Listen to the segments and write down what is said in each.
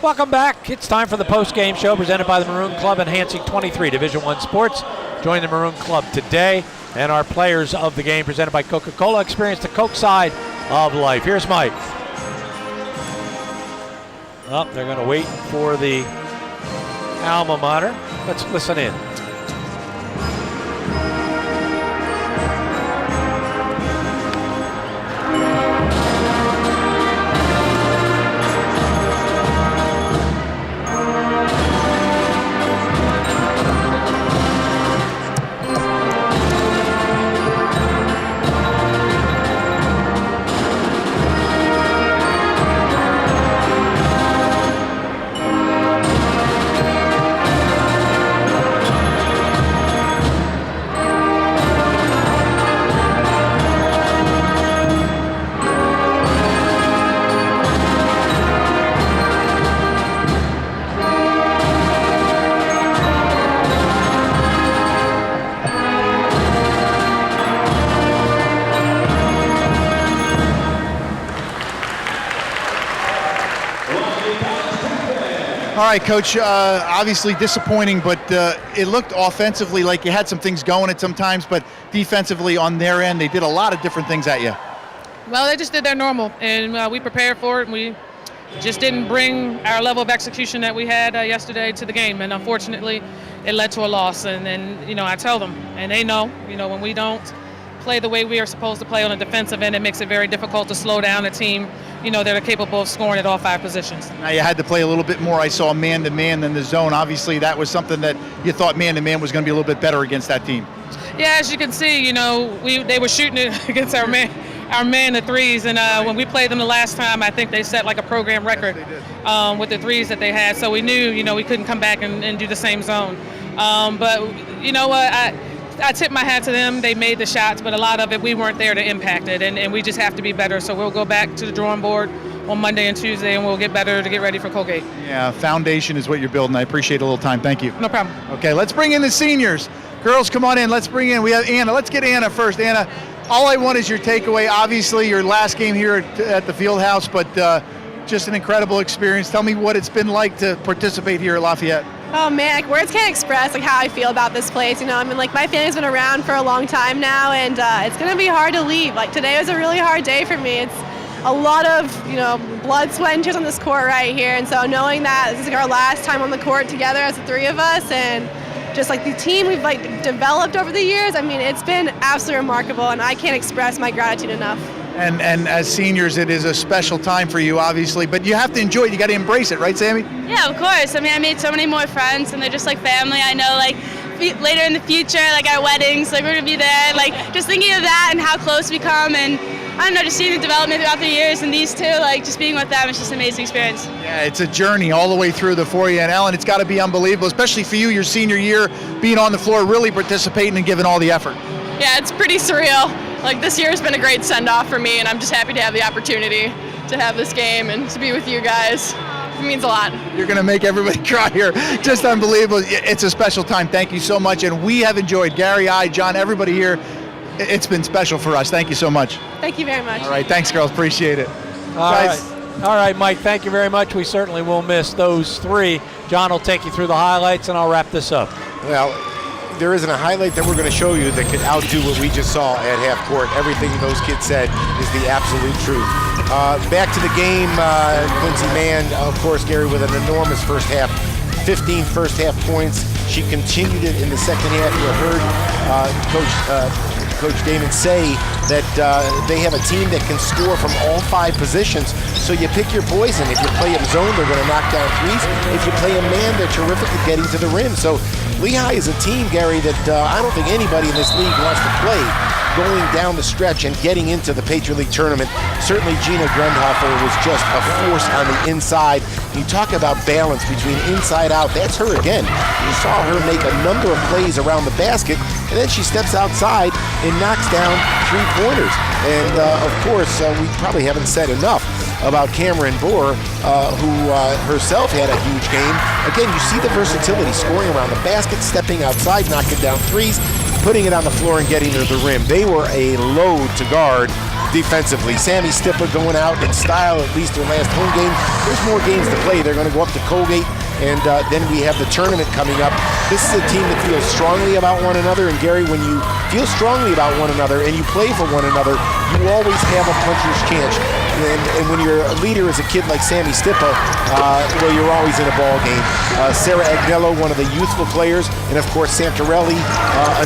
Welcome back. It's time for the post-game show presented by the Maroon Club, enhancing 23 Division I sports. Join the Maroon Club today. And our players of the game presented by Coca-Cola. Experience the Coke side of life. Here's Mike. Oh, they're going to wait for the alma mater. Let's listen in. All right, Coach, obviously disappointing, but it looked offensively like you had some things going at some times, but defensively on their end, they did a lot of different things at you. Well, they just did their normal, and we prepared for it, and we just didn't bring our level of execution that we had yesterday to the game, and unfortunately, it led to a loss. And I tell them, and they know, when we don't play the way we are supposed to play on the defensive end, it makes it very difficult to slow down a team, that are capable of scoring at all 5 positions. Now you had to play a little bit more, I saw, man-to-man than the zone. Obviously, that was something that you thought man-to-man was going to be a little bit better against that team. Yeah, as you can see, they were shooting it against our man the threes, and when we played them the last time, I think they set like a program record with the threes that they had. So we knew, we couldn't come back and do the same zone. But you know what, I tip my hat to them. They made the shots, but a lot of it, we weren't there to impact it, and we just have to be better. So we'll go back to the drawing board on Monday and Tuesday, and we'll get better to get ready for Colgate. Yeah, foundation is what you're building. I appreciate a little time. Thank you. No problem. Okay, let's bring in the seniors. Girls, come on in. Let's bring in. We have Anna. Let's get Anna first. Anna, all I want is your takeaway. Obviously, your last game here at the field house, but just an incredible experience. Tell me what it's been like to participate here at Lafayette. Oh man, words can't express how I feel about this place. My family's been around for a long time now, and it's gonna be hard to leave. Today was a really hard day for me. It's a lot of blood, sweat, and tears on this court right here, and so knowing that this is our last time on the court together as the 3 of us, and just the team we've developed over the years, it's been absolutely remarkable, and I can't express my gratitude enough. And as seniors, it is a special time for you, obviously, but you have to enjoy it. You got to embrace it, right, Sammy? Yeah, of course. I made so many more friends, and they're just like family. I know, later in the future, our weddings, we're gonna be there. Just thinking of that and how close we come, and I don't know, just seeing the development throughout the years, and these two, just being with them, it's just an amazing experience. Yeah, it's a journey all the way through for you, and Ellen, it's got to be unbelievable, especially for you, your senior year, being on the floor, really participating and giving all the effort. Yeah, it's pretty surreal. This year has been a great send-off for me, and I'm just happy to have the opportunity to have this game and to be with you guys. It means a lot. You're going to make everybody cry here. Just unbelievable. It's a special time. Thank you so much, and we have enjoyed, Gary, John, everybody here. It's been special for us. Thank you so much. Thank you very much. All right, thanks, girls. Appreciate it. All right, Mike, thank you very much. We certainly will miss those 3. John will take you through the highlights, and I'll wrap this up. Well, there isn't a highlight that we're going to show you that could outdo what we just saw at half court. Everything those kids said is the absolute truth. Back to the game, Quincy Mann, of course, Gary, with an enormous first half, 15 first half points. She continued it in the second half. You heard Coach Damon say that they have a team that can score from all 5 positions. So you pick your poison. If you play them zone, they're going to knock down threes. If you play a man, they're terrific at getting to the rim. So Lehigh is a team, Gary, that I don't think anybody in this league wants to play going down the stretch and getting into the Patriot League tournament. Certainly Gina Grundhofer was just a force on the inside. You talk about balance between inside out, that's her again. You saw her make a number of plays around the basket, and then she steps outside and knocks down 3-pointers. And of course, we probably haven't said enough about Cameron Bohr, who herself had a huge game. Again, you see the versatility, scoring around the basket, stepping outside, knocking down threes, putting it on the floor and getting to the rim. They were a load to guard defensively. Sammy Stipa going out in style, at least their last home game. There's more games to play. They're going to go up to Colgate, and then we have the tournament coming up. This is a team that feels strongly about one another, and Gary, when you feel strongly about one another and you play for one another, you always have a puncher's chance. And when you're a leader as a kid like Sammy Stipa, well, you're always in a ball game. Sarah Agnello, one of the youthful players, and of course Santorelli,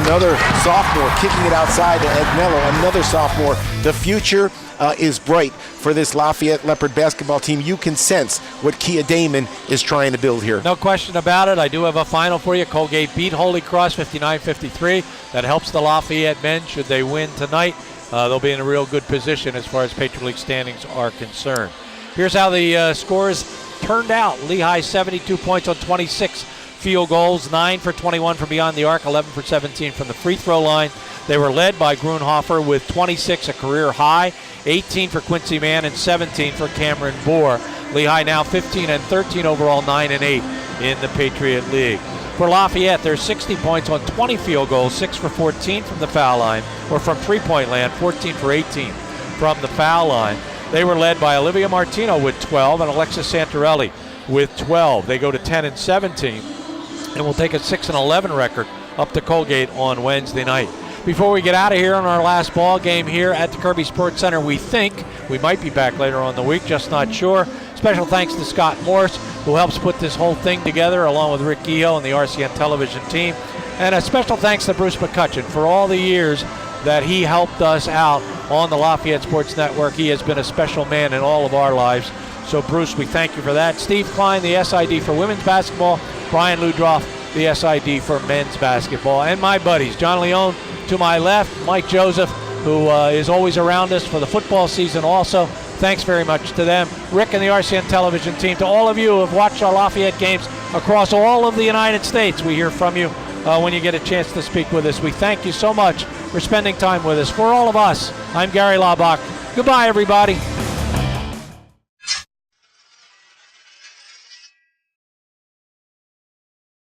another sophomore, kicking it outside to Agnello, another sophomore. The future is bright for this Lafayette Leopard basketball team. You can sense what Kia Damon is trying to build here. No question about it. I do have a final for you. Colgate beat Holy Cross 59-53. That helps the Lafayette men should they win tonight. They'll be in a real good position as far as Patriot League standings are concerned. Here's how the scores turned out. Lehigh 72 points on 26 field goals, 9 for 21 from beyond the arc, 11 for 17 from the free throw line. They were led by Grunhofer with 26, a career high, 18 for Quincy Mann and 17 for Cameron Bohr. Lehigh now 15-13 overall, 9-8 in the Patriot League. For Lafayette, they're 60 points on 20 field goals, 6 for 14 from the foul line, or from three-point land, 14 for 18 from the foul line. They were led by Olivia Martino with 12 and Alexis Santorelli with 12. They go to 10-17 and will take a 6-11 record up to Colgate on Wednesday night. Before we get out of here on our last ball game here at the Kirby Sports Center, we think we might be back later on the week, just not sure. Special thanks to Scott Morse, who helps put this whole thing together, along with Rick Guillo and the RCN television team. And a special thanks to Bruce McCutcheon for all the years that he helped us out on the Lafayette Sports Network. He has been a special man in all of our lives. So, Bruce, we thank you for that. Steve Klein, the SID for women's basketball. Brian Ludroff, the SID for men's basketball. And my buddies, John Leone to my left, Mike Joseph, who is always around us for the football season also. Thanks very much to them. Rick and the RCN television team. To all of you who have watched our Lafayette games across all of the United States, we hear from you when you get a chance to speak with us. We thank you so much for spending time with us. For all of us, I'm Gary Laubach. Goodbye, everybody.